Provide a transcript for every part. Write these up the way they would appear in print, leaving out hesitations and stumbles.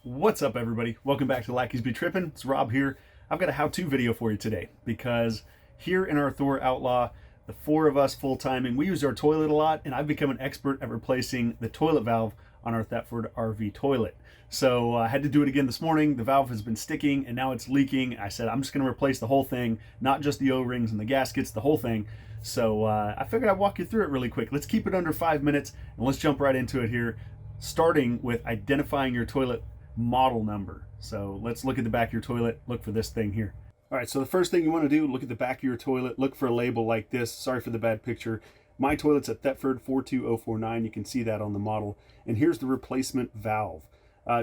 What's up, everybody? Welcome back to Lackeys be Trippin. It's Rob here. I've got a how-to video for you today because here in our Thor Outlaw, the four of us full-timing, we use our toilet a lot, and I've become an expert at replacing the toilet valve on our Thetford RV toilet. So I had to do it again this morning. The valve has been sticking and now it's leaking. I said I'm just going to replace the whole thing, not just the O-rings and the gaskets, the whole thing. So I figured I'd walk you through it really quick. Let's keep it under 5 minutes and let's jump right into it here, starting with identifying your toilet model number. So let's look at the back of your toilet, look for this thing here. All right, so the first thing you want to do, look at the back of your toilet, look for a label like this. Sorry for the bad picture. My toilet's a Thetford 42049. You can see that on the model. And here's the replacement valve.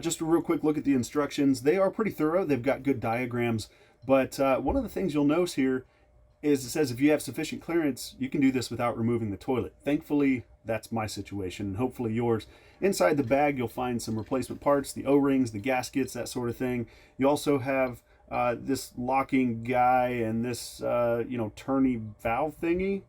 Just a real quick look at the instructions. They are pretty thorough. They've got good diagrams. But one of the things you'll notice here is it says if you have sufficient clearance, you can do this without removing the toilet. Thankfully, that's my situation, and hopefully yours. Inside the bag, you'll find some replacement parts, the O-rings, the gaskets, that sort of thing. You also have this locking guy and this, turny valve thingy.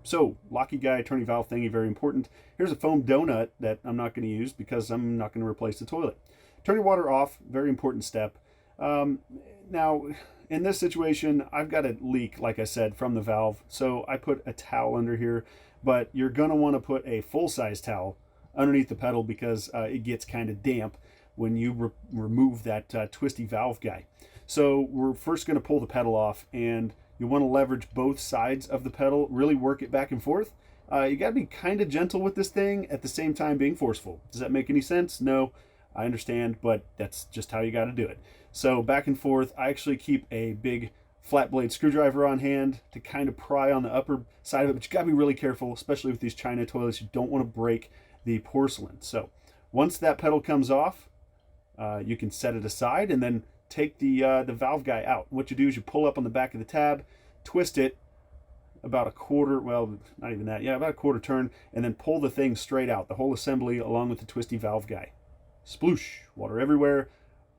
So, locky guy, turny valve thingy, very important. Here's a foam donut that I'm not going to use because I'm not going to replace the toilet. Turn your water off, very important step. Now, in this situation, I've got a leak, like I said, from the valve. So I put a towel under here, but you're going to want to put a full-size towel underneath the pedal because it gets kind of damp when you remove that twisty valve guy. So we're first going to pull the pedal off, and you want to leverage both sides of the pedal, really work it back and forth. You got to be kind of gentle with this thing at the same time being forceful. Does that make any sense? No, I understand, but that's just how you got to do it. So back and forth. I actually keep a big flat blade screwdriver on hand to kind of pry on the upper side of it, but you got to be really careful, especially with these China toilets. You don't want to break the porcelain. So once that pedal comes off, you can set it aside and then take the valve guy out. What you do is you pull up on the back of the tab, twist it about a quarter, well, not even that, yeah, about a quarter turn, and then pull the thing straight out, the whole assembly along with the twisty valve guy. Sploosh, water everywhere.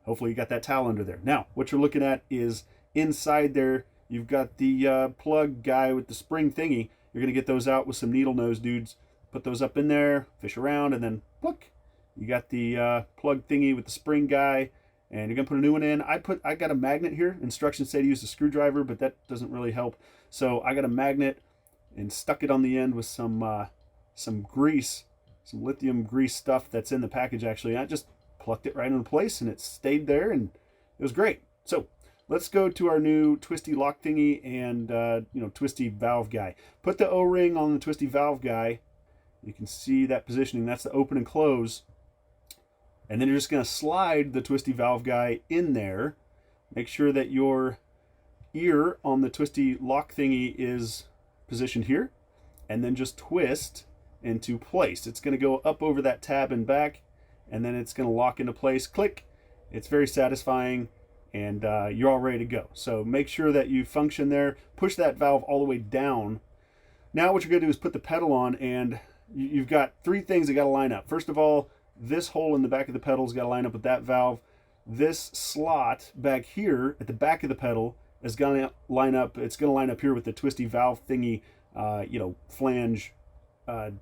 Hopefully you got that towel under there. Now, what you're looking at is inside there, you've got the plug guy with the spring thingy. You're going to get those out with some needle nose dudes. Put those up in there, fish around, and then look, you got the plug thingy with the spring guy, and you're going to put a new one in. I got a magnet here. Instructions say to use a screwdriver, but that doesn't really help. So I got a magnet and stuck it on the end with some grease, some lithium grease stuff that's in the package actually. I just plucked it right into place and it stayed there and it was great. So let's go to our new twisty lock thingy and twisty valve guy. Put the O-ring on the twisty valve guy. You can see that positioning. That's the open and close. And then you're just going to slide the twisty valve guy in there. Make sure that your ear on the twisty lock thingy is positioned here. And then just twist into place. It's going to go up over that tab and back, and then it's going to lock into place. Click. It's very satisfying, and you're all ready to go. So make sure that you function there. Push that valve all the way down. Now what you're going to do is put the pedal on, and you've got three things that got to line up. First of all, this hole in the back of the pedal's got to line up with that valve. This slot back here at the back of the pedal is going to line up. It's going to line up here with the twisty valve thingy, flange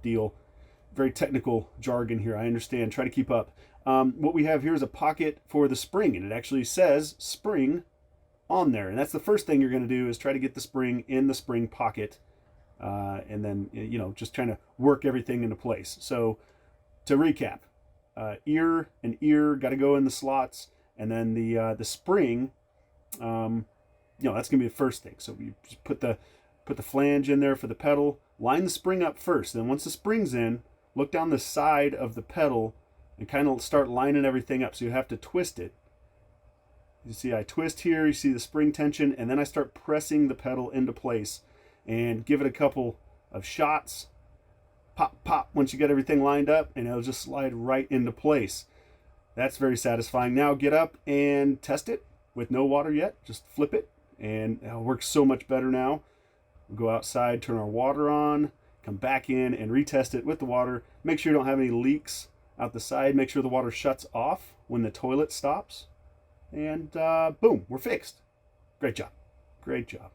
deal. Very technical jargon here, I understand. Try to keep up. What we have here is a pocket for the spring, and it actually says spring on there. And that's the first thing you're going to do is try to get the spring in the spring pocket, and then just trying to work everything into place. So to recap, ear and ear got to go in the slots, and then the spring, that's going to be the first thing. So you just put the flange in there for the pedal. Line the spring up first. Then once the spring's in, look down the side of the pedal and kind of start lining everything up. So you have to twist it. You see I twist here, you see the spring tension, and then I start pressing the pedal into place and give it a couple of shots. Pop, pop, once you get everything lined up, and it'll just slide right into place. That's very satisfying. Now get up and test it with no water yet. Just flip it, and it works so much better now. We'll go outside, turn our water on, come back in and retest it with the water. Make sure you don't have any leaks out the side. Make sure the water shuts off when the toilet stops. And boom, we're fixed. Great job. Great job.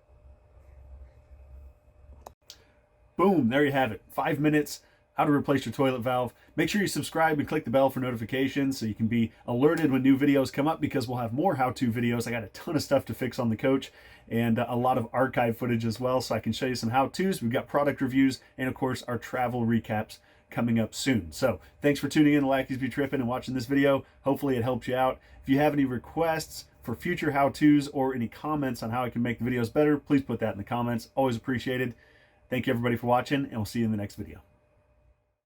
Boom, there you have it. 5 minutes. how to replace your toilet valve. Make sure you subscribe and click the bell for notifications so you can be alerted when new videos come up, because we'll have more how-to videos. I got a ton of stuff to fix on the coach and a lot of archive footage as well, so I can show you some how-tos. We've got product reviews and of course our travel recaps coming up soon. So thanks for tuning in to Lackeys Be Trippin' and watching this video. Hopefully it helps you out. If you have any requests for future how-tos or any comments on how I can make the videos better, please put that in the comments. Always appreciated. Thank you everybody for watching, and we'll see you in the next video.